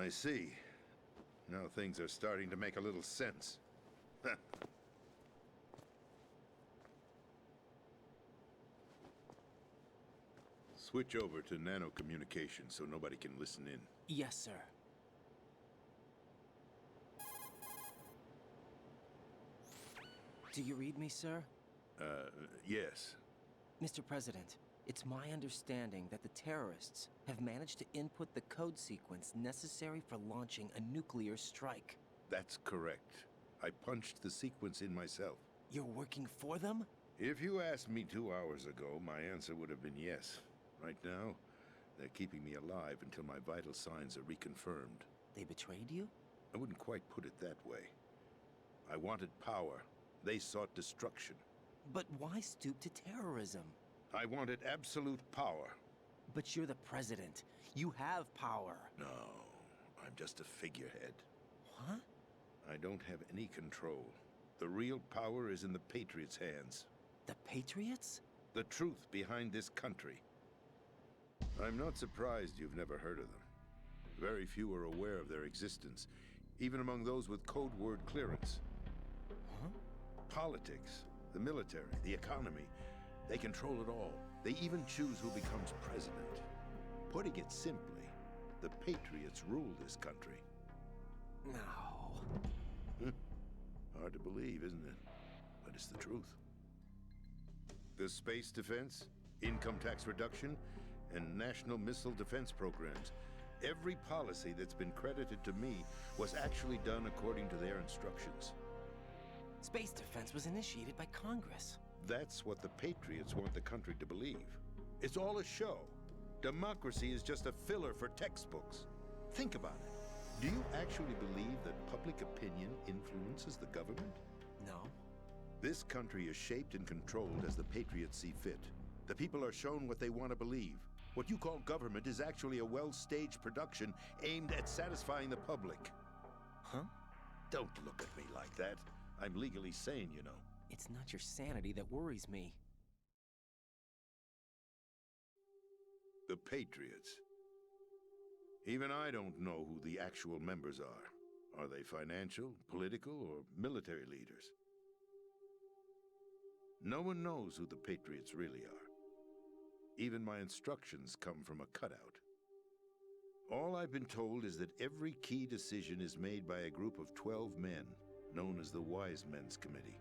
I see. Now things are starting to make a little sense. Switch over to nano communication so nobody can listen in. Yes, sir. Do you read me, sir? Yes. Mr. President, it's my understanding that the terrorists have managed to input the code sequence necessary for launching a nuclear strike. That's correct. I punched the sequence in myself. You're working for them? If you asked me 2 hours ago, my answer would have been yes. Right now, they're keeping me alive until my vital signs are reconfirmed. They betrayed you? I wouldn't quite put it that way. I wanted power. They sought destruction. But why stoop to terrorism? I wanted absolute power. But you're the president. You have power. No, I'm just a figurehead. What? I don't have any control. The real power is in the Patriots' hands. The Patriots? The truth behind this country. I'm not surprised you've never heard of them. Very few are aware of their existence, even among those with code word clearance. Huh? Politics, the military, the economy, they control it all. They even choose who becomes president. Putting it simply, the Patriots rule this country. No. Hard to believe, isn't it? But it's the truth. The space defense, income tax reduction, and national missile defense programs. Every policy that's been credited to me was actually done according to their instructions. Space defense was initiated by Congress. That's what the Patriots want the country to believe. It's all a show. Democracy is just a filler for textbooks. Think about it. Do you actually believe that public opinion influences the government? No. This country is shaped and controlled as the Patriots see fit. The people are shown what they want to believe. What you call government is actually a well-staged production aimed at satisfying the public. Huh? Don't look at me like that. I'm legally sane, you know. It's not your sanity that worries me. The Patriots. Even I don't know who the actual members are. Are they financial, political, or military leaders? No one knows who the Patriots really are. Even my instructions come from a cutout. All I've been told is that every key decision is made by a group of 12 men, known as the Wise Men's Committee.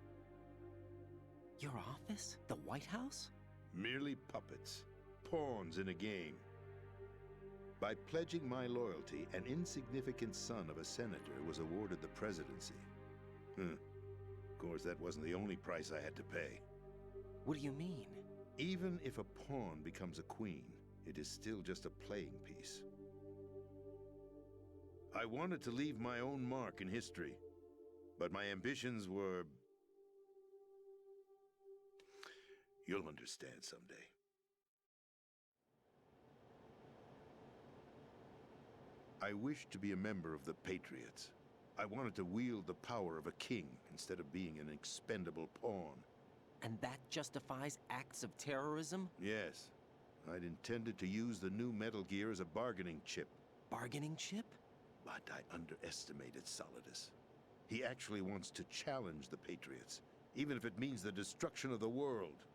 Your office? The White House? Merely puppets, pawns in a game. By pledging my loyalty, an insignificant son of a senator was awarded the presidency. Of course, that wasn't the only price I had to pay. What do you mean? Even if a pawn becomes a queen, it is still just a playing piece. I wanted to leave my own mark in history, but my ambitions were... You'll understand someday. I wished to be a member of the Patriots. I wanted to wield the power of a king instead of being an expendable pawn. And that justifies acts of terrorism? Yes. I'd intended to use the new Metal Gear as a bargaining chip. Bargaining chip? But I underestimated Solidus. He actually wants to challenge the Patriots, even if it means the destruction of the world.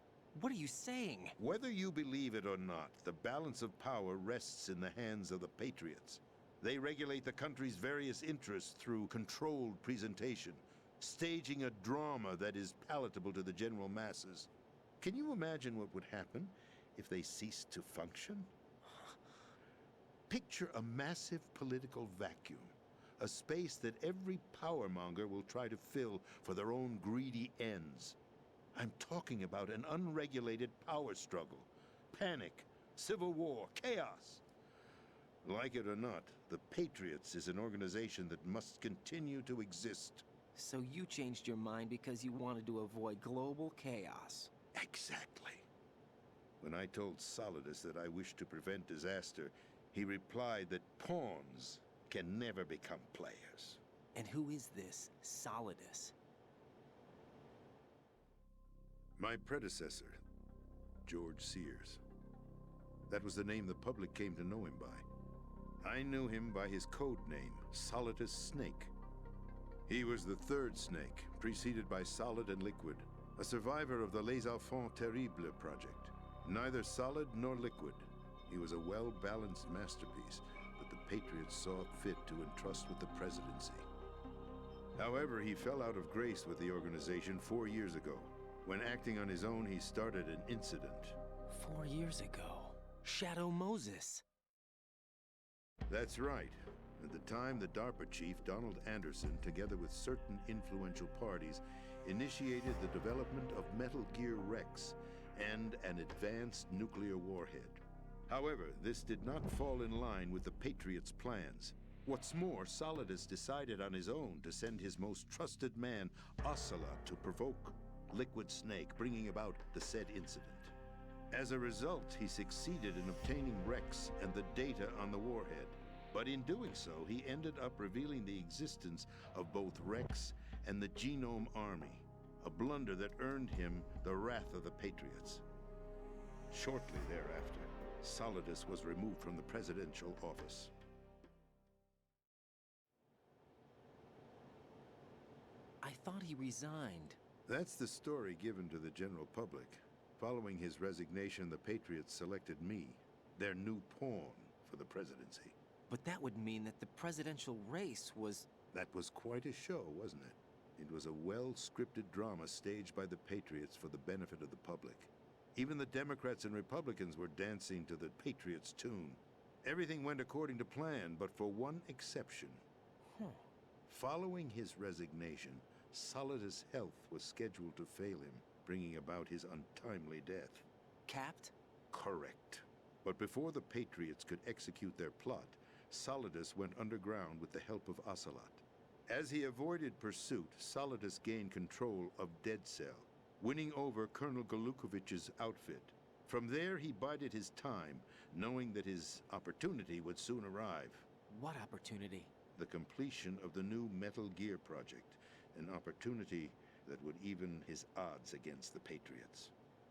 What are you saying? Whether you believe it or not, the balance of power rests in the hands of the Patriots. They regulate the country's various interests through controlled presentation, staging a drama that is palatable to the general masses. Can you imagine what would happen if they ceased to function? Picture a massive political vacuum, a space that every powermonger will try to fill for their own greedy ends. I'm talking about an unregulated power struggle, panic, civil war, chaos. Like it or not, the Patriots is an organization that must continue to exist. So you changed your mind because you wanted to avoid global chaos. Exactly. When I told Solidus that I wished to prevent disaster, he replied that pawns can never become players. And who is this Solidus? My predecessor, George Sears. That was the name the public came to know him by. I knew him by his code name, Solidus Snake. He was the third Snake, preceded by Solid and Liquid, a survivor of the Les Enfants Terribles project. Neither solid nor liquid, he was a well-balanced masterpiece that the Patriots saw fit to entrust with the presidency. However, he fell out of grace with the organization 4 years ago. When acting on his own, he started an incident. 4 years ago. Shadow Moses. That's right. At the time, the DARPA chief, Donald Anderson, together with certain influential parties, initiated the development of Metal Gear Rex and an advanced nuclear warhead. However, this did not fall in line with the Patriots' plans. What's more, Solidus decided on his own to send his most trusted man, Ocelot, to provoke Liquid Snake, bringing about the said incident. As a result, he succeeded in obtaining Rex and the data on the warhead. But in doing so, he ended up revealing the existence of both Rex and the Genome Army, a blunder that earned him the wrath of the Patriots. Shortly thereafter, Solidus was removed from the presidential office. I thought he resigned. That's the story given to the general public. Following his resignation, the Patriots selected me, their new pawn, for the presidency. But that would mean that the presidential race was... That was quite a show, wasn't it? It was a well-scripted drama staged by the Patriots for the benefit of the public. Even the Democrats and Republicans were dancing to the Patriots' tune. Everything went according to plan, but for one exception. Following his resignation, Solidus' health was scheduled to fail him, bringing about his untimely death. Capped? Correct. But before the Patriots could execute their plot, Solidus went underground with the help of Ocelot. As he avoided pursuit, Solidus gained control of Dead Cell, winning over Colonel Galukovich's outfit. From there, he bided his time, knowing that his opportunity would soon arrive. What opportunity? The completion of the new Metal Gear project, an opportunity that would even his odds against the Patriots.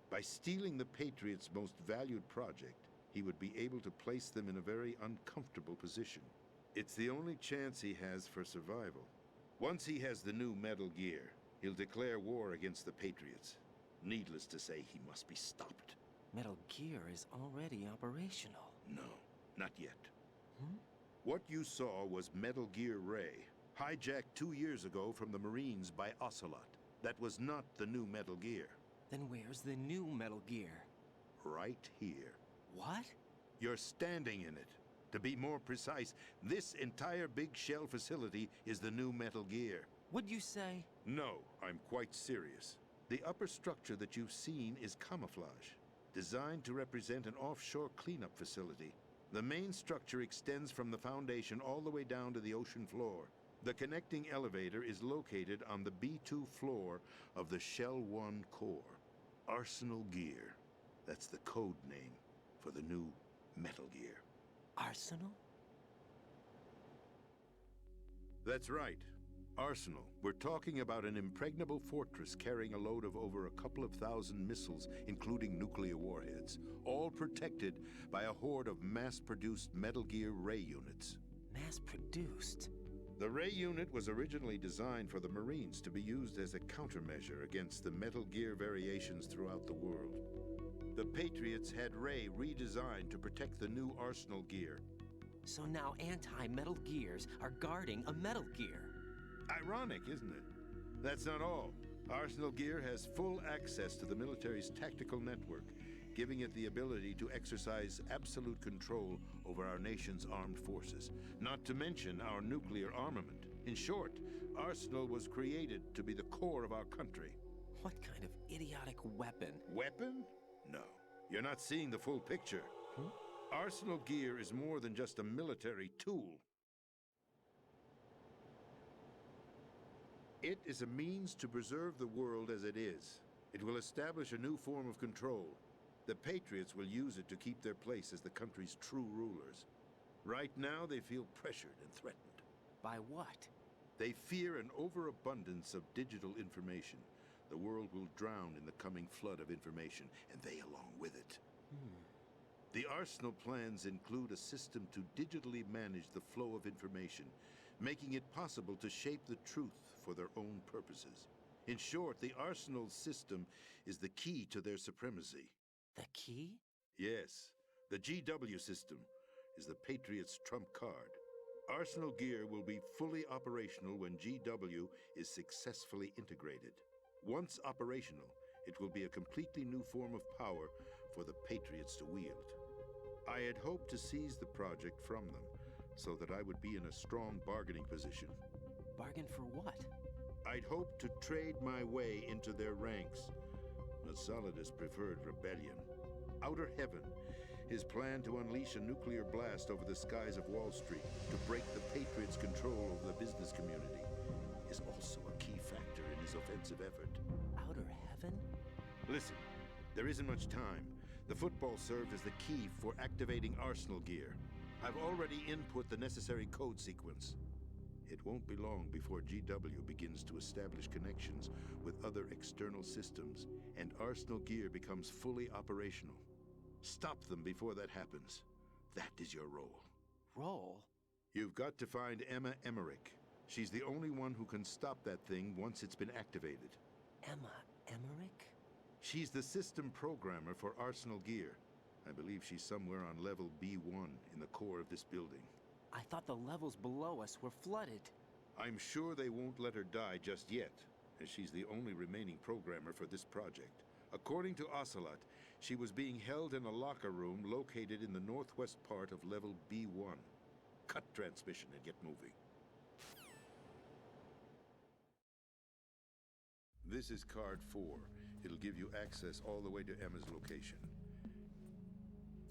By stealing the Patriots' most valued project, he would be able to place them in a very uncomfortable position. It's the only chance he has for survival. Once he has the new Metal Gear, he'll declare war against the Patriots. Needless to say, he must be stopped. Metal Gear is already operational. No, not yet. What you saw was Metal Gear Ray, hijacked 2 years ago from the Marines by Ocelot. That was not the new Metal Gear. Then where's the new Metal Gear? Right here. What? You're standing in it. To be more precise, this entire big shell facility is the new Metal Gear. What'd you say? No, I'm quite serious. The upper structure that you've seen is camouflage, designed to represent an offshore cleanup facility. The main structure extends from the foundation all the way down to the ocean floor. The connecting elevator is located on the B2 floor of the Shell 1 core. Arsenal Gear. That's the code name for the new Metal Gear. Arsenal? That's right. Arsenal. We're talking about an impregnable fortress carrying a load of over a couple of thousand missiles, including nuclear warheads, all protected by a horde of mass-produced Metal Gear Ray units. Mass-produced? The Ray unit was originally designed for the Marines to be used as a countermeasure against the Metal Gear variations throughout the world. The Patriots had Ray redesigned to protect the new Arsenal Gear. So now anti-Metal Gears are guarding a Metal Gear. Ironic, isn't it? That's not all. Arsenal Gear has full access to the military's tactical network, giving it the ability to exercise absolute control over our nation's armed forces, not to mention our nuclear armament. In short, Arsenal was created to be the core of our country. What kind of idiotic weapon? Weapon? No. You're not seeing the full picture. Arsenal Gear is more than just a military tool. It is a means to preserve the world as it is. It will establish a new form of control. The Patriots will use it to keep their place as the country's true rulers. Right now, they feel pressured and threatened. By what? They fear an overabundance of digital information. The world will drown in the coming flood of information, and they along with it. The Arsenal plans include a system to digitally manage the flow of information, making it possible to shape the truth for their own purposes. In short, the Arsenal system is the key to their supremacy. The key? Yes, the GW system is the Patriots' trump card. Arsenal gear will be fully operational when GW is successfully integrated. Once operational, it will be a completely new form of power for the Patriots to wield. I had hoped to seize the project from them, so that I would be in a strong bargaining position. Bargain for what? I'd hoped to trade my way into their ranks, but Solidus preferred rebellion. Outer Heaven, his plan to unleash a nuclear blast over the skies of Wall Street to break the Patriots' control over the business community, is also a key factor in his offensive effort. Outer Heaven? Listen, there isn't much time. The football served as the key for activating Arsenal gear. I've already input the necessary code sequence. It won't be long before GW begins to establish connections with other external systems, and Arsenal gear becomes fully operational. Stop them before that happens. That is your role. Role? You've got to find Emma Emmerich. She's the only one who can stop that thing once it's been activated. Emma Emmerich? She's the system programmer for Arsenal gear. I believe she's somewhere on level B1 in the core of this building. I thought the levels below us were flooded. I'm sure they won't let her die just yet, as she's the only remaining programmer for this project. According to Ocelot, she was being held in a locker room located in the northwest part of level B1. Cut transmission and get moving. This is card 4. It'll give you access all the way to Emma's location.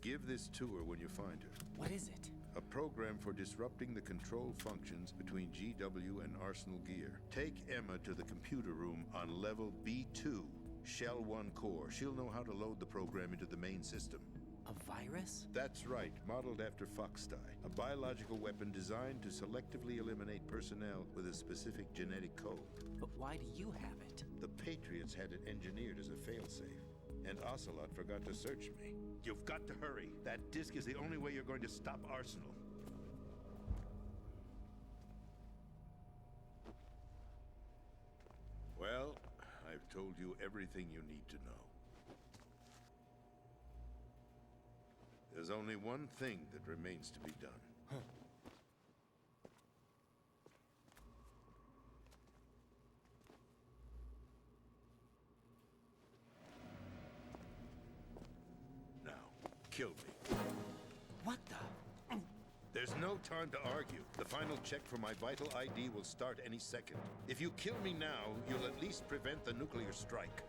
Give this to her when you find her. What is it? A program for disrupting the control functions between GW and Arsenal gear. Take Emma to the computer room on level B2, Shell 1 core. She'll know how to load the program into the main system. A virus? That's right, modeled after Foxdie, a biological weapon designed to selectively eliminate personnel with a specific genetic code. But why do you have it? The Patriots had it engineered as a failsafe, and Ocelot forgot to search me. You've got to hurry. That disk is the only way you're going to stop Arsenal. Well, I've told you everything you need to know. There's only one thing that remains to be done. Huh. Now, kill me. What the? There's no time to argue. The final check for my vital ID will start any second. If you kill me now, you'll at least prevent the nuclear strike.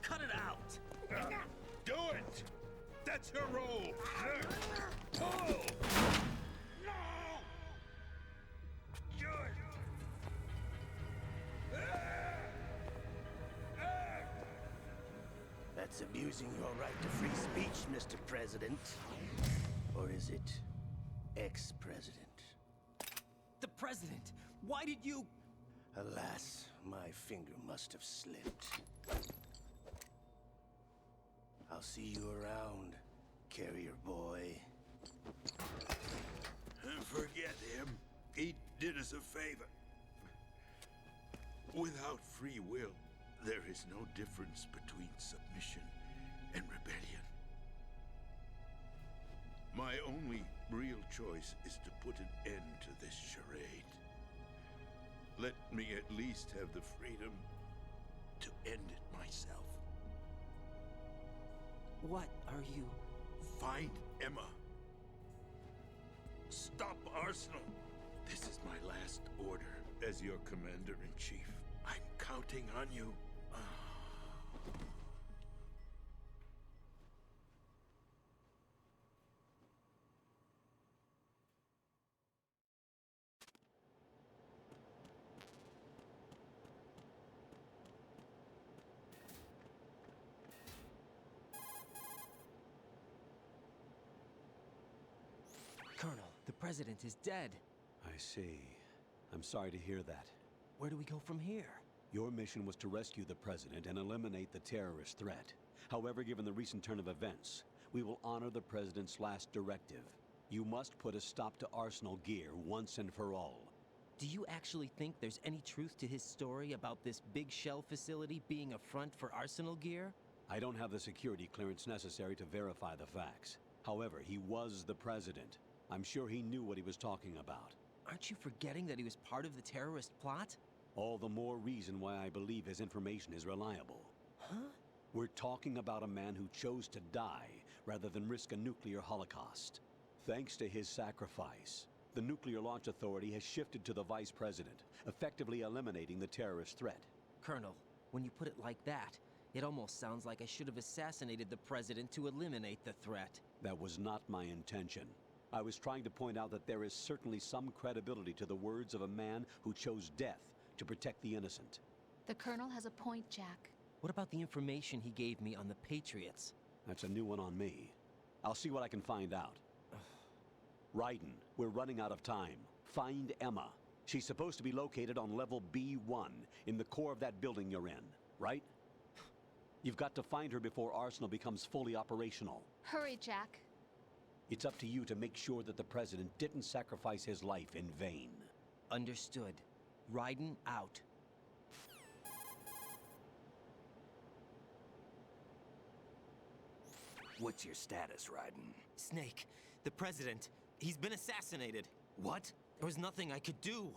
Cut it out! Do it! That's your role! Pull! No! Do it! That's abusing your right to free speech, Mr. President. Or is it ex-president? The president! Why did you... Alas, my finger must have slipped. I'll see you around, carrier boy. Forget him. He did us a favor. Without free will, there is no difference between submission and rebellion. My only real choice is to put an end to this charade. Let me at least have the freedom to end it myself. What are you... Find Emma. Stop Arsenal. This is my last order as your commander-in-chief. I'm counting on you. Colonel, the president is dead. I see. I'm sorry to hear that. Where do we go from here? Your mission was to rescue the president and eliminate the terrorist threat. However, given the recent turn of events, we will honor the President's last directive. You must put a stop to Arsenal gear once and for all. Do you actually think there's any truth to his story about this big shell facility being a front for Arsenal gear? I don't have the security clearance necessary to verify the facts. However, he was the President. I'm sure he knew what he was talking about. Aren't you forgetting that he was part of the terrorist plot? All the more reason why I believe his information is reliable. Huh? We're talking about a man who chose to die rather than risk a nuclear holocaust. Thanks to his sacrifice, the Nuclear Launch Authority has shifted to the Vice President, effectively eliminating the terrorist threat. Colonel, when you put it like that, it almost sounds like I should have assassinated the President to eliminate the threat. That was not my intention. I was trying to point out that there is certainly some credibility to the words of a man who chose death to protect the innocent. The Colonel has a point, Jack. What about the information he gave me on the Patriots? That's a new one on me. I'll see what I can find out. Raiden, we're running out of time. Find Emma. She's supposed to be located on level B1, in the core of that building you're in, right? You've got to find her before Arsenal becomes fully operational. Hurry, Jack. It's up to you to make sure that the President didn't sacrifice his life in vain. Understood. Raiden out. What's your status, Raiden? Snake, the President, he's been assassinated. What? There was nothing I could do.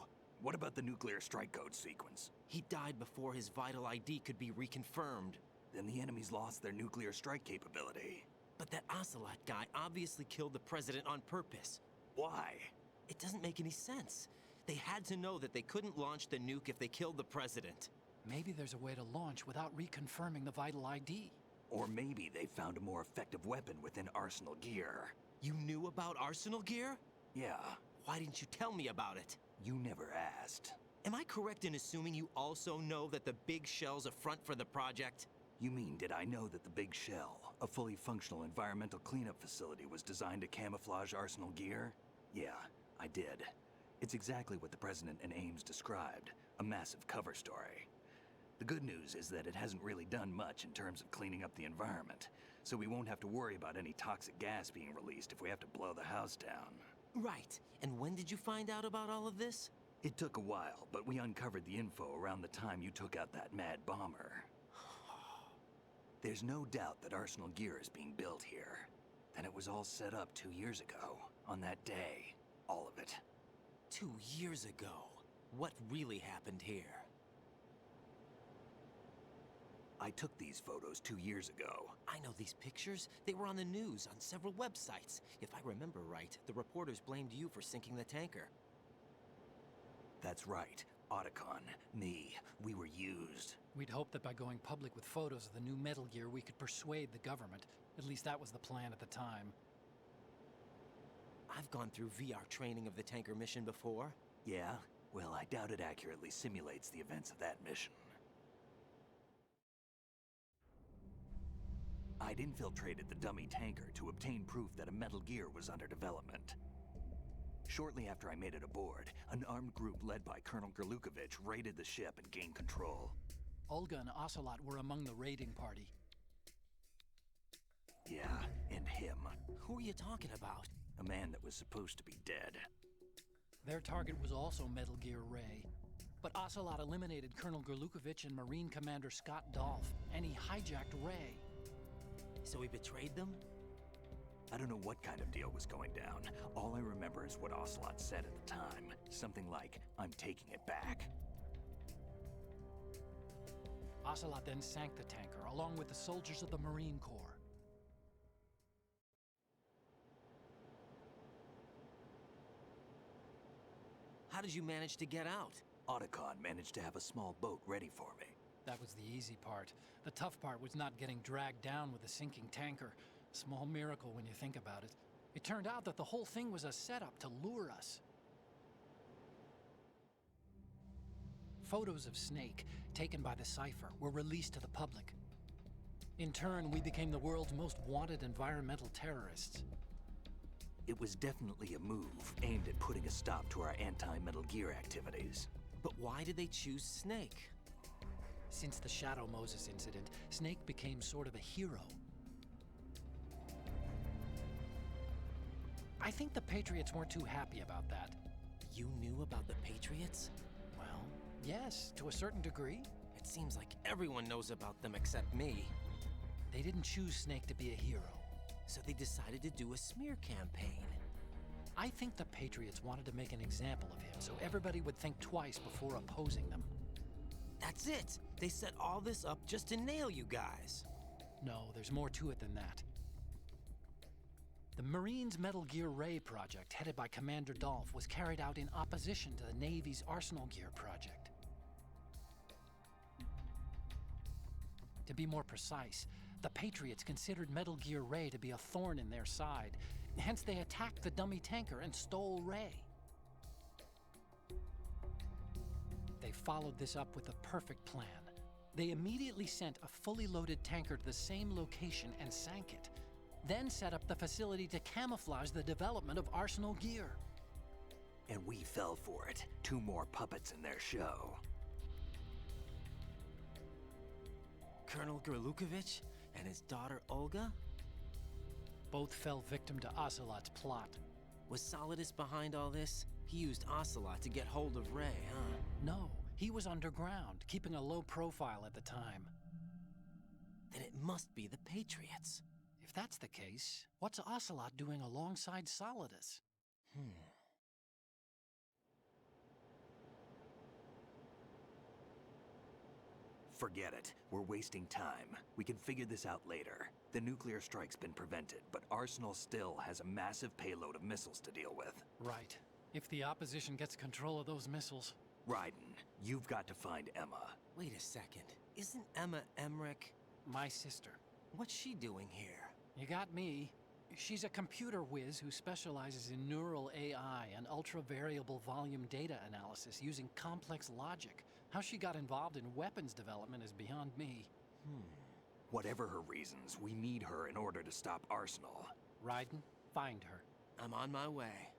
What about the nuclear strike code sequence? He died before his vital ID could be reconfirmed. Then the enemy's lost their nuclear strike capability. But that Ocelot guy obviously killed the President on purpose. Why? It doesn't make any sense. They had to know that they couldn't launch the nuke if they killed the President. Maybe there's a way to launch without reconfirming the vital ID. Or maybe they found a more effective weapon within Arsenal gear. You knew about Arsenal gear? Yeah, Why didn't you tell me about it? you never asked. Am I correct in assuming you also know that the big shell's a front for the project? You mean, did I know that the Big Shell, a fully functional environmental cleanup facility, was designed to camouflage Arsenal gear? Yeah, I did. It's exactly what the President and Ames described, a massive cover story. The good news is that it hasn't really done much in terms of cleaning up the environment, so we won't have to worry about any toxic gas being released if we have to blow the house down. Right. And when did you find out about all of this? It took a while, but we uncovered the info around the time you took out that mad bomber. There's no doubt that Arsenal gear is being built here. And it was all set up 2 years ago, on that day. All of it. 2 years ago. What really happened here? I took these photos 2 years ago. I know these pictures. They were on the news, on several websites. If I remember right, the reporters blamed you for sinking the tanker. That's right. Otacon, me, we were used. We'd hoped that by going public with photos of the new Metal Gear, we could persuade the government. At least that was the plan at the time. I've gone through VR training of the tanker mission before. Yeah? Well, I doubt it accurately simulates the events of that mission. I'd infiltrated the dummy tanker to obtain proof that a Metal Gear was under development. Shortly after I made it aboard, an armed group led by Colonel Gerlukovich raided the ship and gained control. Olga and Ocelot were among the raiding party. Yeah, and him. Who are you talking about? A man that was supposed to be dead. Their target was also Metal Gear Ray. But Ocelot eliminated Colonel Gerlukovich and Marine Commander Scott Dolph, and he hijacked Ray. So he betrayed them? I don't know what kind of deal was going down. All I remember is what Ocelot said at the time. Something like, "I'm taking it back." Ocelot then sank the tanker, along with the soldiers of the Marine Corps. How did you manage to get out? Otacon managed to have a small boat ready for me. That was the easy part. The tough part was not getting dragged down with a sinking tanker. Small miracle when you think about it. It turned out that the whole thing was a setup to lure us. Photos of Snake, taken by the Cypher, were released to the public. In turn, we became the world's most wanted environmental terrorists. It was definitely a move aimed at putting a stop to our anti-Metal Gear activities. But why did they choose Snake? Since the Shadow Moses incident, Snake became sort of a hero. I think the Patriots weren't too happy about that. You knew about the Patriots? Well, yes, to a certain degree. It seems like everyone knows about them except me. They didn't choose Snake to be a hero. So they decided to do a smear campaign. I think the Patriots wanted to make an example of him so everybody would think twice before opposing them. That's it! They set all this up just to nail you guys. No, there's more to it than that. The Marines' Metal Gear Ray project, headed by Commander Dolph, was carried out in opposition to the Navy's Arsenal Gear project. To be more precise, the Patriots considered Metal Gear Ray to be a thorn in their side. Hence, they attacked the dummy tanker and stole Ray. They followed this up with a perfect plan. They immediately sent a fully loaded tanker to the same location and sank it, then set up the facility to camouflage the development of Arsenal Gear. And we fell for it. 2 more puppets in their show. Colonel Gerlukovich and his daughter Olga? Both fell victim to Ocelot's plot. Was Solidus behind all this? He used Ocelot to get hold of Ray, huh? No, he was underground, keeping a low profile at the time. Then it must be the Patriots. If that's the case, what's Ocelot doing alongside Solidus? Forget it. We're wasting time. We can figure this out later. The nuclear strike's been prevented, but Arsenal still has a massive payload of missiles to deal with. Right. If the opposition gets control of those missiles... Raiden, you've got to find Emma. Wait a second. Isn't Emma Emmerich? My sister. What's she doing here? You got me. She's a computer whiz who specializes in neural AI and ultra-variable volume data analysis using complex logic. How she got involved in weapons development is beyond me. Whatever her reasons, we need her in order to stop Arsenal. Raiden, find her. I'm on my way.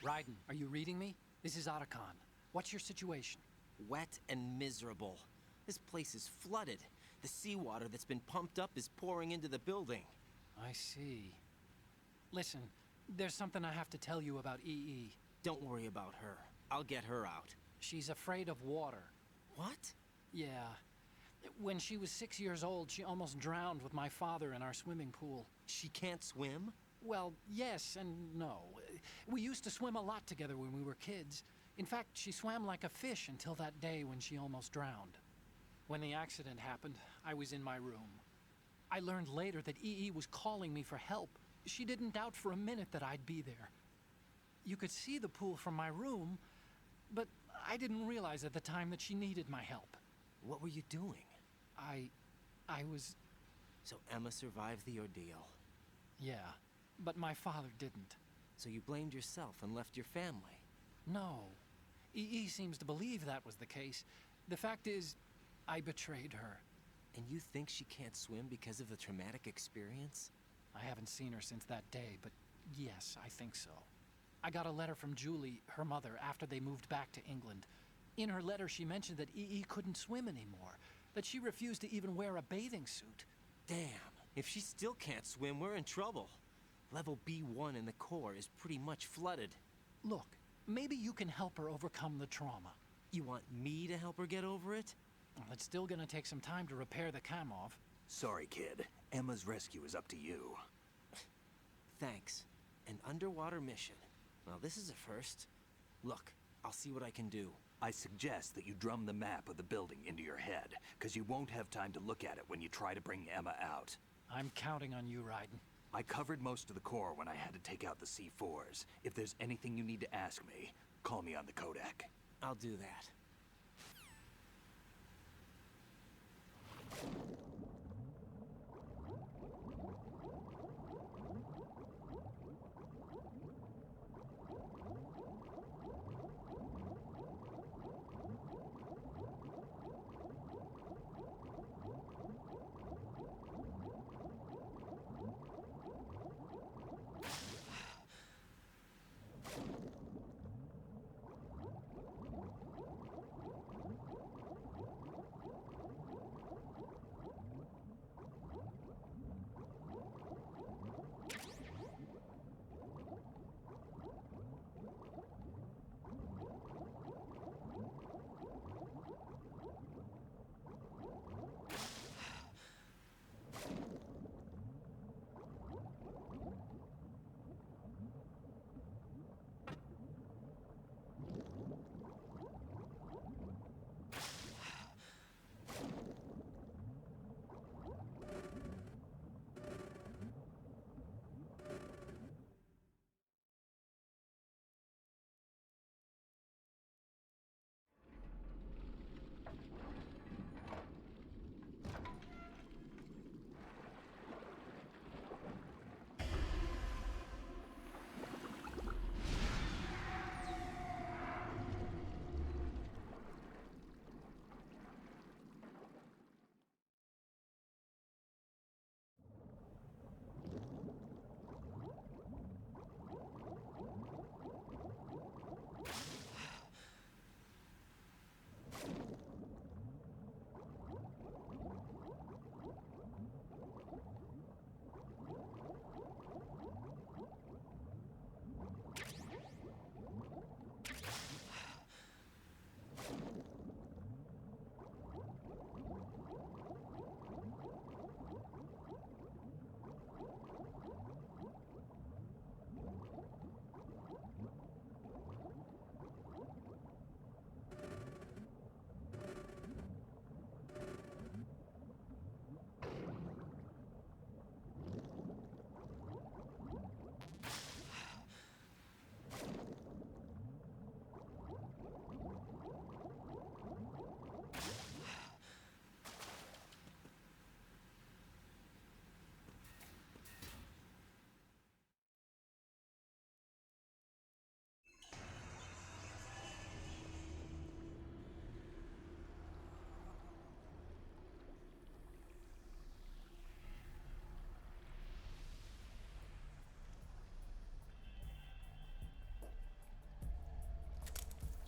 Raiden, are you reading me? This is Otacon. What's your situation? Wet and miserable. This place is flooded. The seawater that's been pumped up is pouring into the building. I see. Listen, there's something I have to tell you about EE. Don't worry about her. I'll get her out. She's afraid of water. What? Yeah. When she was 6 years old, she almost drowned with my father in our swimming pool. She can't swim? Well, yes and no. We used to swim a lot together when we were kids. In fact, she swam like a fish until that day when she almost drowned. When the accident happened, I was in my room. I learned later that EE was calling me for help. She didn't doubt for a minute that I'd be there. You could see the pool from my room, but I didn't realize at the time that she needed my help. What were you doing? I was... So Emma survived the ordeal. Yeah, but my father didn't. So you blamed yourself and left your family? No. EE seems to believe that was the case. The fact is, I betrayed her. And you think she can't swim because of the traumatic experience? I haven't seen her since that day, but yes, I think so. I got a letter from Julie, her mother, after they moved back to England. In her letter, she mentioned that EE couldn't swim anymore, that she refused to even wear a bathing suit. Damn, if she still can't swim, we're in trouble. Level B1 in the core is pretty much flooded. Look, Maybe you can help her overcome the trauma. You want me to help her get over it? Well, it's still gonna take some time to repair the Kamov. Sorry, kid. Emma's rescue is up to you. Thanks. An underwater mission. Well, this is a first. Look, I'll see what I can do. I suggest that you drum the map of the building into your head, because you won't have time to look at it when you try to bring Emma out. I'm counting on you, Raiden. I covered most of the core when I had to take out the C4s. If there's anything you need to ask me, call me on the codec. I'll do that.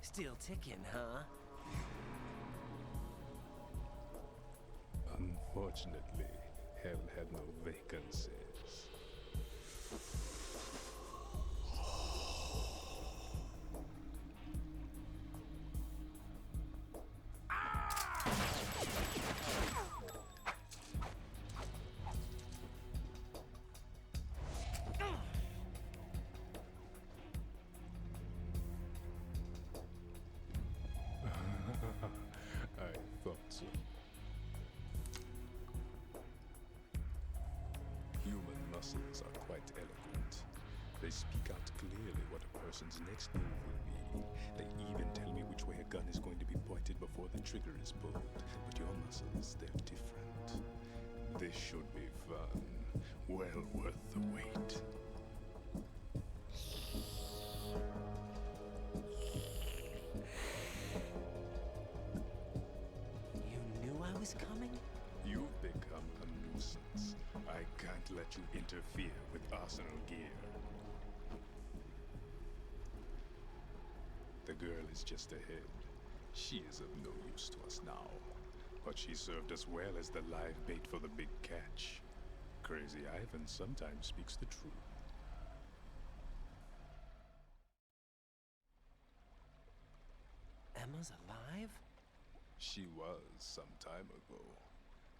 Still ticking, huh? Unfortunately, hell had no vacancies. I thought so. Human muscles are quite eloquent. They speak out clearly what a person's next move will be. They even tell me which way a gun is going to be pointed before the trigger is pulled. But your muscles, they're different. This should be fun. Well worth the wait. You knew I was coming? You've become a nuisance. I can't let you interfere with arsenal gear. The girl is just ahead. She is of no use to us now. But she served us well as the live bait for the big catch. Crazy Ivan sometimes speaks the truth. Emma's alive? She was some time ago.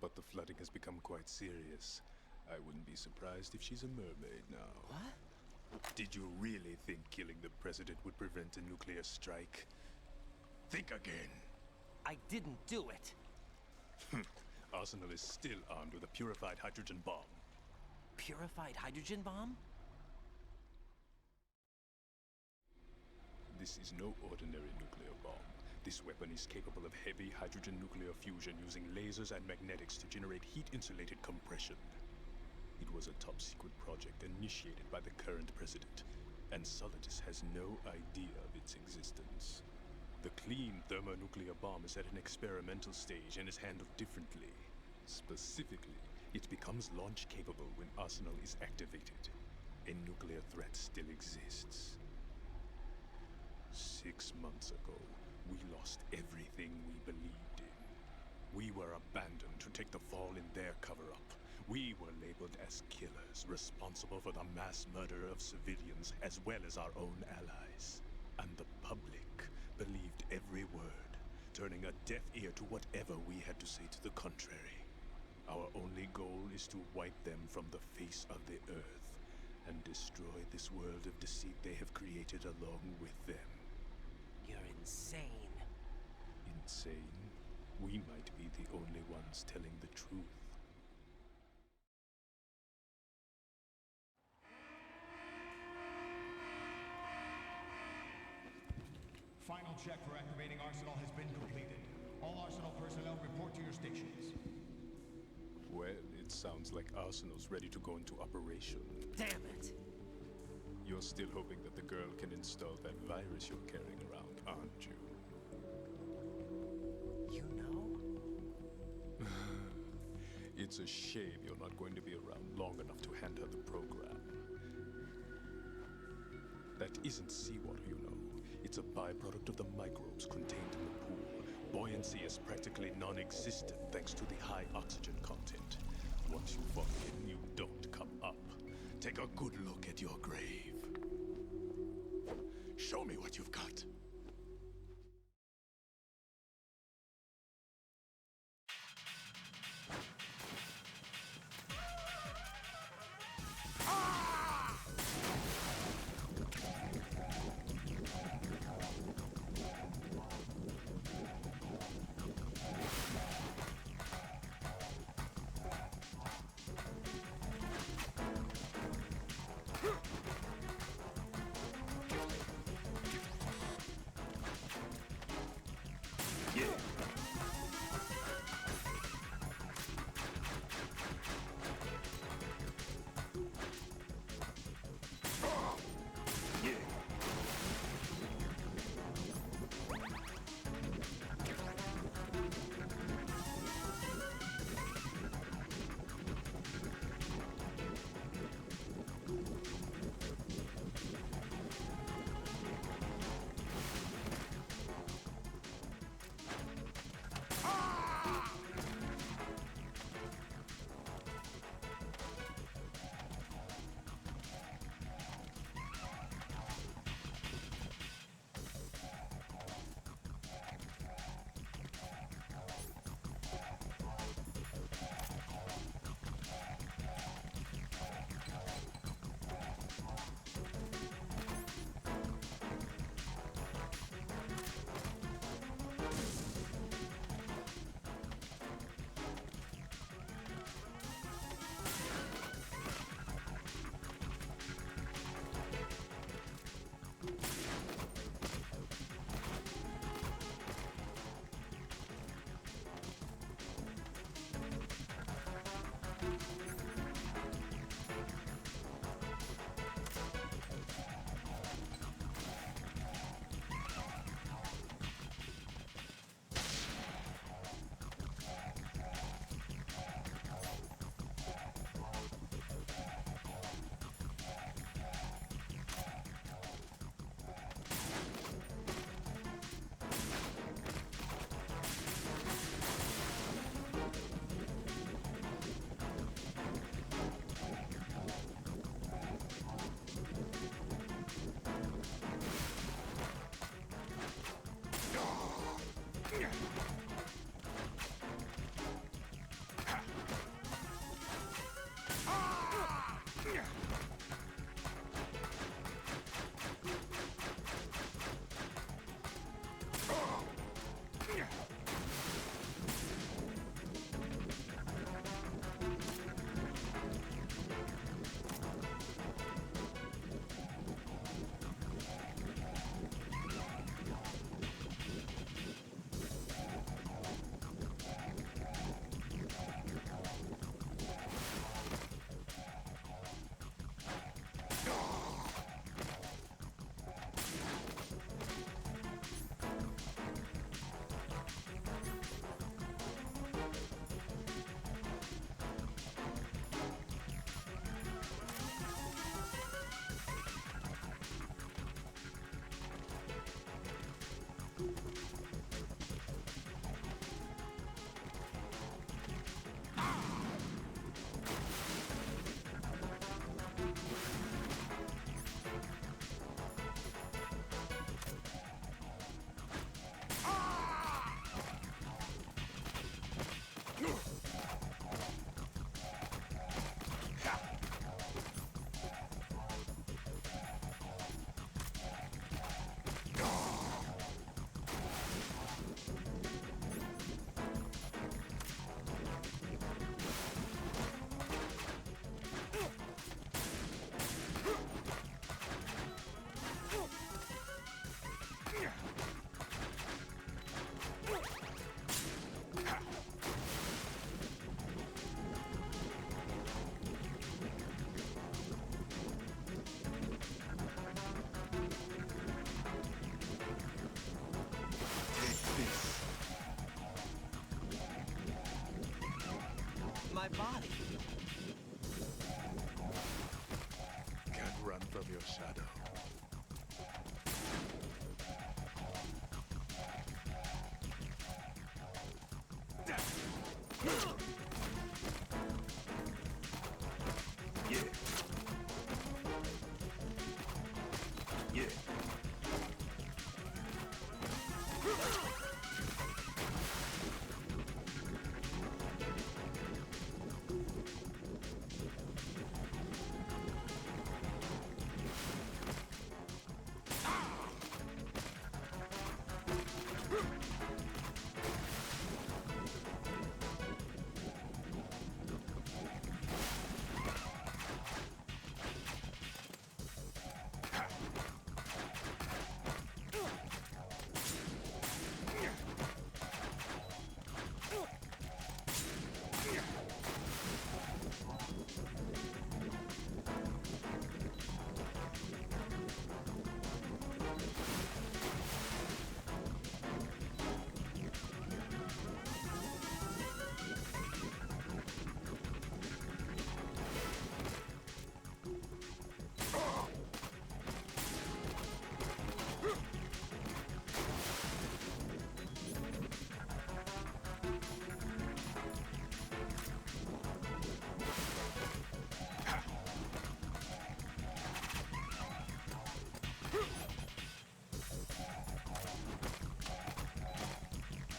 But the flooding has become quite serious. I wouldn't be surprised if she's a mermaid now. What? Did you really think killing the president would prevent a nuclear strike? Think again. I didn't do it. Arsenal is still armed with a purified hydrogen bomb. Purified hydrogen bomb? This is no ordinary nuclear bomb. This weapon is capable of heavy hydrogen nuclear fusion using lasers and magnetics to generate heat-insulated compression. It was a top-secret project initiated by the current president, and Solidus has no idea of its existence. The clean thermonuclear bomb is at an experimental stage and is handled differently. Specifically, it becomes launch-capable when Arsenal is activated. A nuclear threat still exists. 6 months ago, we lost everything we believed in. We were abandoned to take the fall in their cover-up. We were labeled as killers, responsible for the mass murder of civilians as well as our own allies. And the public believed every word, turning a deaf ear to whatever we had to say to the contrary. Our only goal is to wipe them from the face of the earth and destroy this world of deceit they have created along with them. You're insane. Insane? We might be the only ones telling the truth. Final check for activating Arsenal has been completed. All Arsenal personnel report to your stations. Well, it sounds like Arsenal's ready to go into operation. Damn it! You're still hoping that the girl can install that virus you're carrying around, aren't you? You know? It's a shame you're not going to be around long enough to hand her the program. That isn't seawater, you know. It's a byproduct of the microbes contained in the pool. Buoyancy is practically non-existent thanks to the high oxygen content. Once you fall in, you don't come up. Take a good look at your grave. Show me what you've got. My body. Can't run from your shadow. Yeah. Yeah.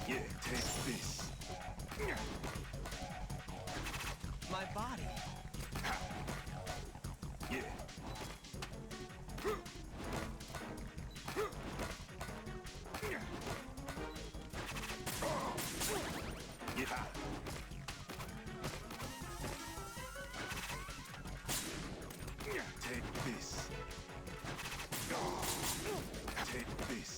Yeah, take this. My body. Yeah. Yeah. Take this. Take this.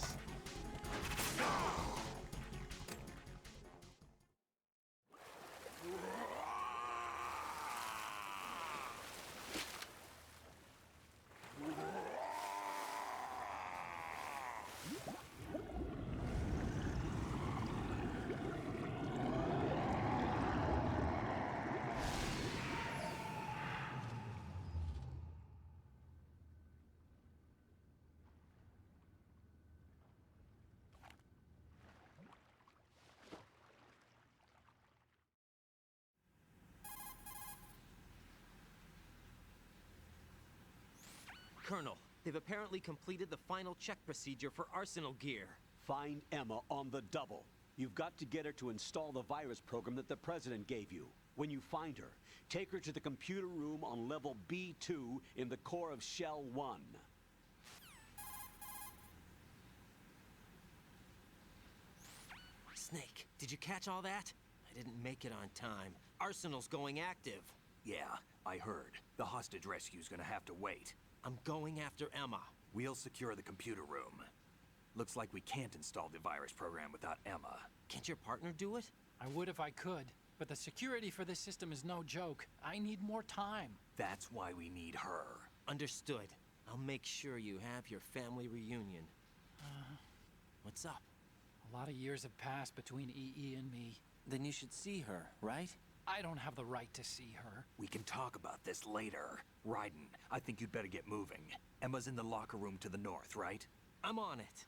Colonel, they've apparently completed the final check procedure for arsenal gear. Find Emma on the double. You've got to get her to install the virus program that the President gave you. When you find her, take her to the computer room on level B2 in the core of Shell 1. Snake, did you catch all that? I didn't make it on time. Arsenal's going active. Yeah, I heard. The hostage rescue's gonna have to wait. I'm going after Emma. We'll secure the computer room. Looks like we can't install the virus program without Emma. Can't your partner do it? I would if I could, but the security for this system is no joke. I need more time. That's why we need her. Understood. I'll make sure you have your family reunion. What's up? A lot of years have passed between EE and me. Then you should see her, right? I don't have the right to see her. We can talk about this later. Raiden, I think you'd better get moving. Emma's in the locker room to the north, right? I'm on it.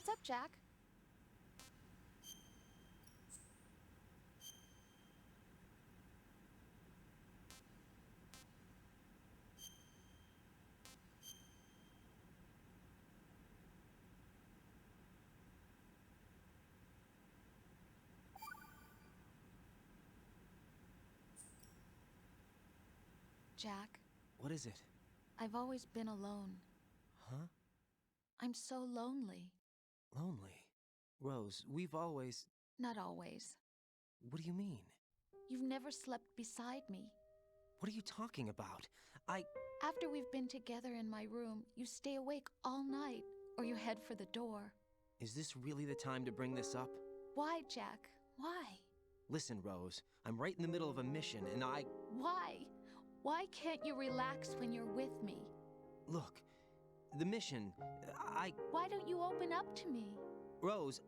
What's up, Jack? Jack, What is it? I've always been alone. Huh? I'm so lonely. Lonely. Rose, we've always... Not always. What do you mean? You've never slept beside me. What are you talking about? After we've been together in my room, you stay awake all night, or you head for the door. Is this really the time to bring this up? Why, Jack? Why? Listen, Rose, I'm right in the middle of a mission, and Why? Why can't you relax when you're with me? Look, the mission, Why don't you open up to me? Rose,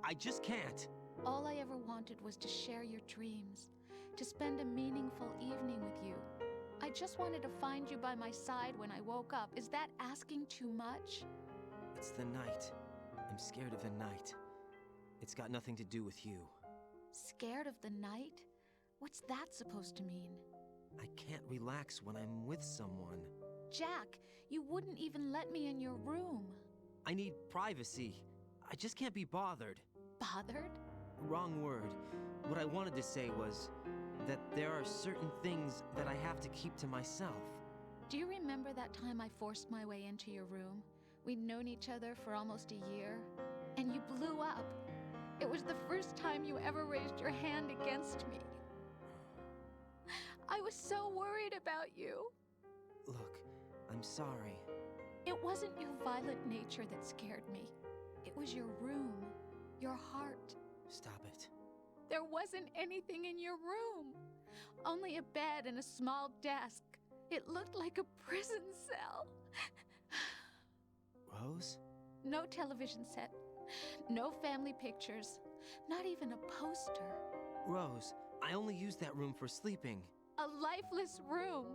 I just can't. All I ever wanted was to share your dreams, to spend a meaningful evening with you. I just wanted to find you by my side when I woke up. Is that asking too much? It's the night. I'm scared of the night. It's got nothing to do with you. Scared of the night? What's that supposed to mean? I can't relax when I'm with someone. Jack, you wouldn't even let me in your room. I need privacy. I just can't be bothered. Bothered? Wrong word. What I wanted to say was that there are certain things that I have to keep to myself. Do you remember that time I forced my way into your room? We'd known each other for almost a year, and you blew up. It was the first time you ever raised your hand against me. I was so worried about you. Look, I'm sorry. It wasn't your violent nature that scared me. It was your room, your heart. Stop it. There wasn't anything in your room. Only a bed and a small desk. It looked like a prison cell. Rose? No television set. No family pictures. Not even a poster. Rose, I only use that room for sleeping. A lifeless room.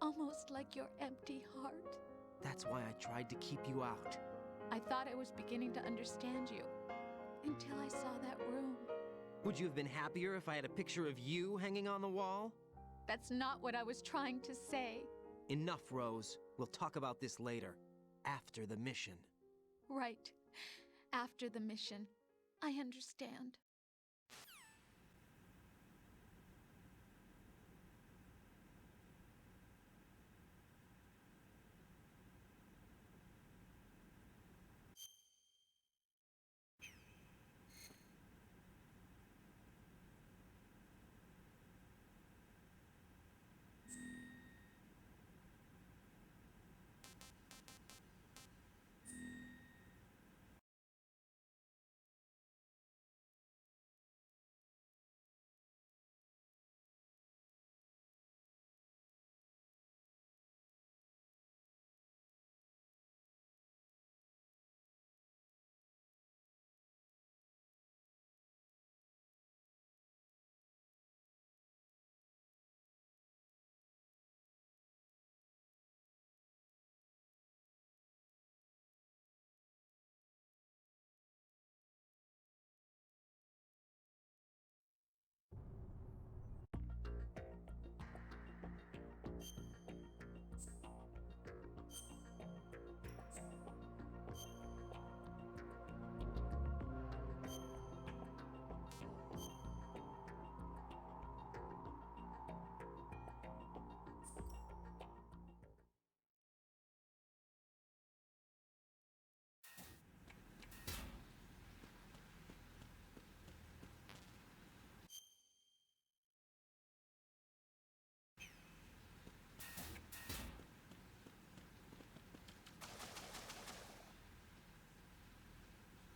Almost like your empty heart. That's why I tried to keep you out. I thought I was beginning to understand you. Until I saw that room. Would you have been happier if I had a picture of you hanging on the wall? That's not what I was trying to say. Enough, Rose. We'll talk about this later. After the mission. Right. After the mission. I understand.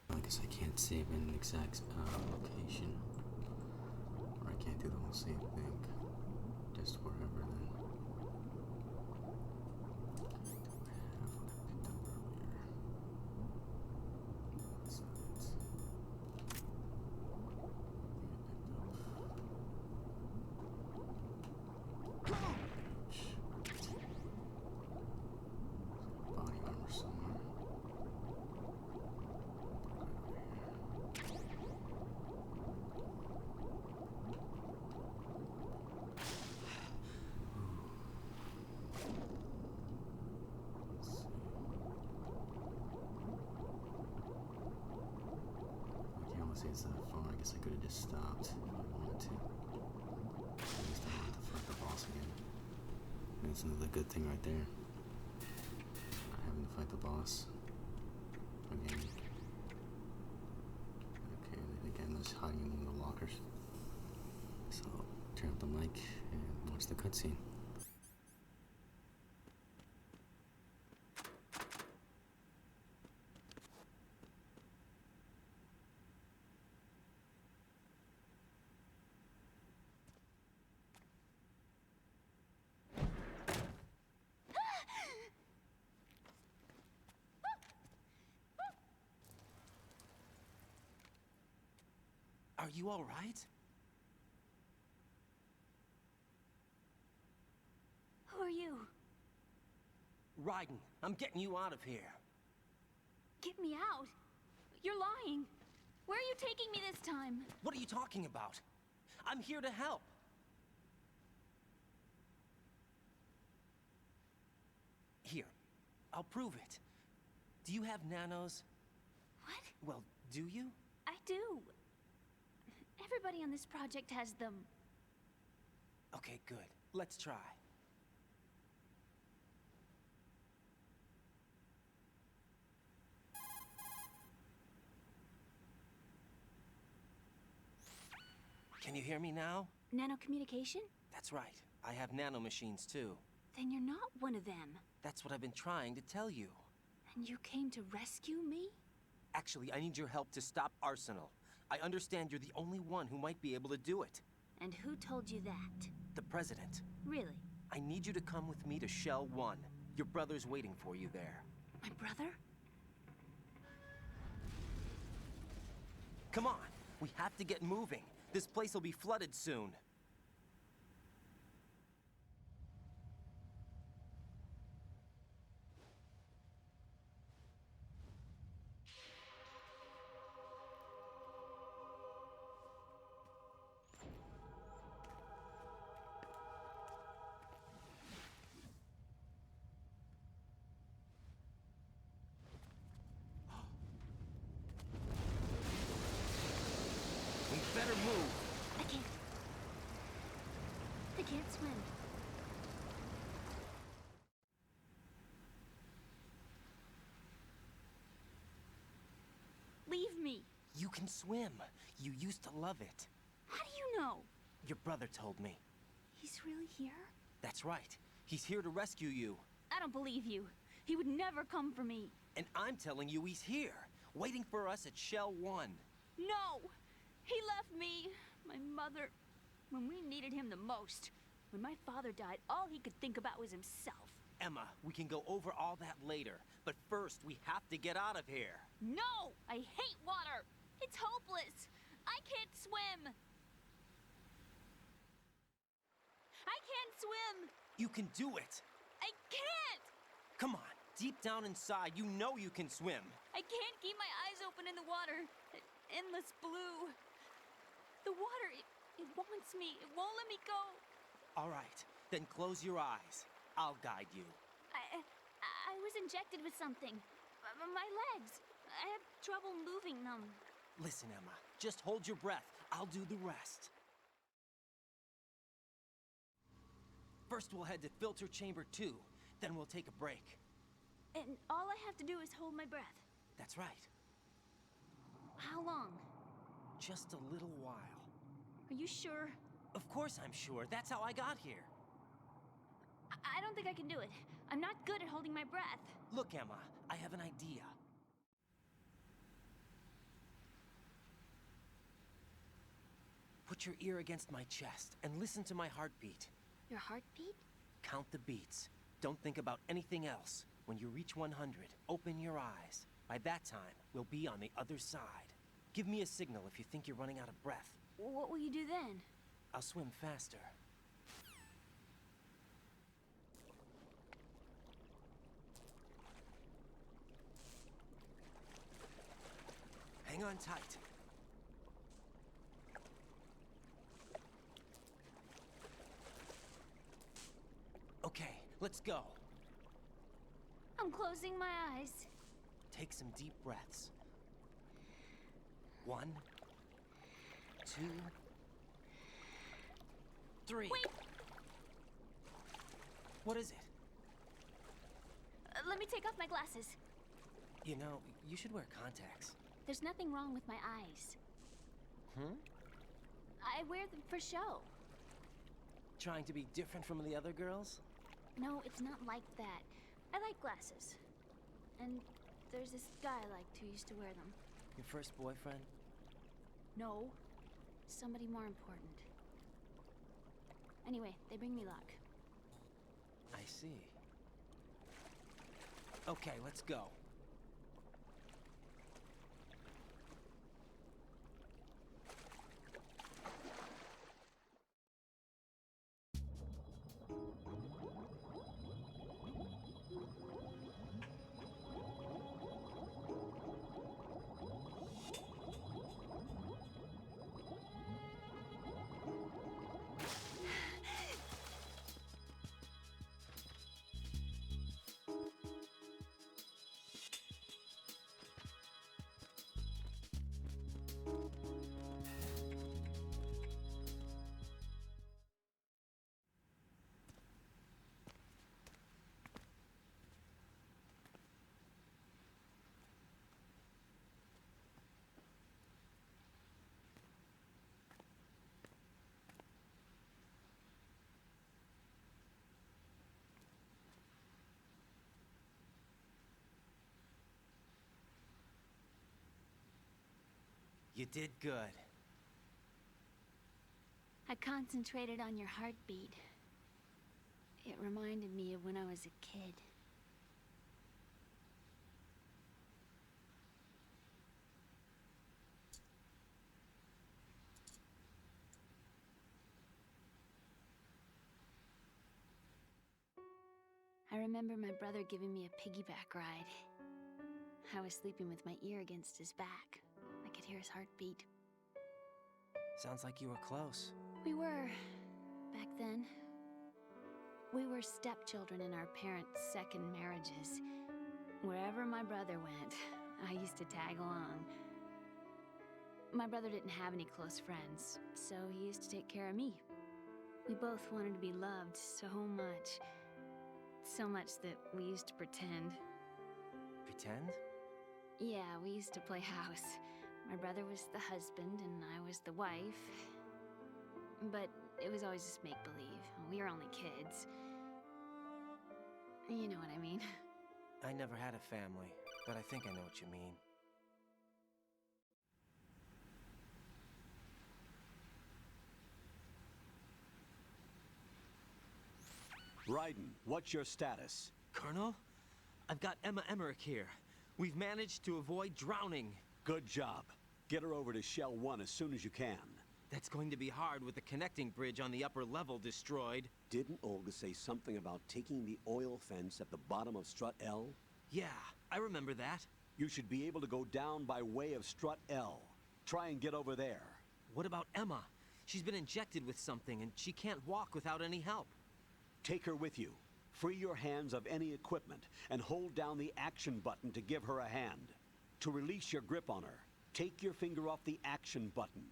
I guess I can't save in an exact location. Or I can't do the whole save thing. Just wherever then. Do I have what I picked up earlier? What's that? Body armor somewhere. see it's that far. I guess I could have just stopped if I wanted to. I just don't have to fight the boss again. That's another good thing right there. Not having to fight the boss again. Okay, and then again, there's hiding in the lockers. So, turn up the mic and watch the cutscene. Are you all right? Who are you? Raiden, I'm getting you out of here. Get me out! You're lying! Where are you taking me this time? What are you talking about? I'm here to help. Here, I'll prove it. Do you have nanos? What? Well, do you? I do. Everybody on this project has them. Okay, good. Let's try. Can you hear me now? Nanocommunication? That's right. I have nanomachines too. Then you're not one of them. That's what I've been trying to tell you. And you came to rescue me? Actually, I need your help to stop Arsenal. I understand you're the only one who might be able to do it. And who told you that? The President. Really? I need you to come with me to Shell 1. Your brother's waiting for you there. My brother? Come on, we have to get moving. This place will be flooded soon. We better move. I can't. I can't swim. Leave me. You can swim. You used to love it. How do you know? Your brother told me. He's really here? That's right. He's here to rescue you. I don't believe you. He would never come for me. And I'm telling you he's here, waiting for us at Shell 1. No! He left me, my mother, when we needed him the most. When my father died, all he could think about was himself. Emma, we can go over all that later, but first we have to get out of here. No! I hate water! It's hopeless! I can't swim! I can't swim! You can do it. I can't! Come on, deep down inside, you know you can swim. I can't keep my eyes open in the water. Endless blue. The water, it wants me. It won't let me go. All right, then close your eyes. I'll guide you. I was injected with something. My legs. I have trouble moving them. Listen, Emma, just hold your breath. I'll do the rest. First, we'll head to Filter Chamber 2. Then we'll take a break. And all I have to do is hold my breath. That's right. How long? Just a little while. Are you sure? Of course I'm sure. That's how I got here. I don't think I can do it. I'm not good at holding my breath. Look, Emma, I have an idea. Put your ear against my chest and listen to my heartbeat. Your heartbeat? Count the beats. Don't think about anything else. When you reach 100, open your eyes. By that time, we'll be on the other side. Give me a signal if you think you're running out of breath. What will you do then? I'll swim faster. Hang on tight. Okay, let's go. I'm closing my eyes. Take some deep breaths. 1, 2, 3. Wait! What is it? Let me take off my glasses. You know, you should wear contacts. There's nothing wrong with my eyes. Hmm? I wear them for show. Trying to be different from the other girls? No, it's not like that. I like glasses. And there's this guy I liked who used to wear them. Your first boyfriend? No. Somebody more important. Anyway, they bring me luck. I see. Okay, let's go. You did good. I concentrated on your heartbeat. It reminded me of when I was a kid. I remember my brother giving me a piggyback ride. I was sleeping with my ear against his back. I could hear his heartbeat. Sounds like you were close. We were, back then. We were stepchildren in our parents' second marriages. Wherever my brother went, I used to tag along. My brother didn't have any close friends, so he used to take care of me. We both wanted to be loved so much. So much that we used to pretend. Pretend? Yeah, we used to play house. My brother was the husband and I was the wife. But it was always just make-believe. We were only kids. You know what I mean. I never had a family, but I think I know what you mean. Raiden, what's your status? Colonel? I've got Emma Emmerich here. We've managed to avoid drowning. Good job. Get her over to Shell 1 as soon as you can. That's going to be hard with the connecting bridge on the upper level destroyed. Didn't Olga say something about taking the oil fence at the bottom of Strut L? Yeah, I remember that. You should be able to go down by way of Strut L. Try and get over there. What about Emma? She's been injected with something and she can't walk without any help. Take her with you. Free your hands of any equipment and hold down the action button to give her a hand. To release your grip on her, take your finger off the action button.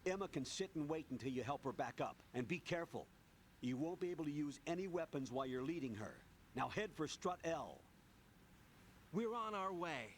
Emma can sit and wait until you help her back up. And be careful. You won't be able to use any weapons while you're leading her. Now head for Strut L. We're on our way.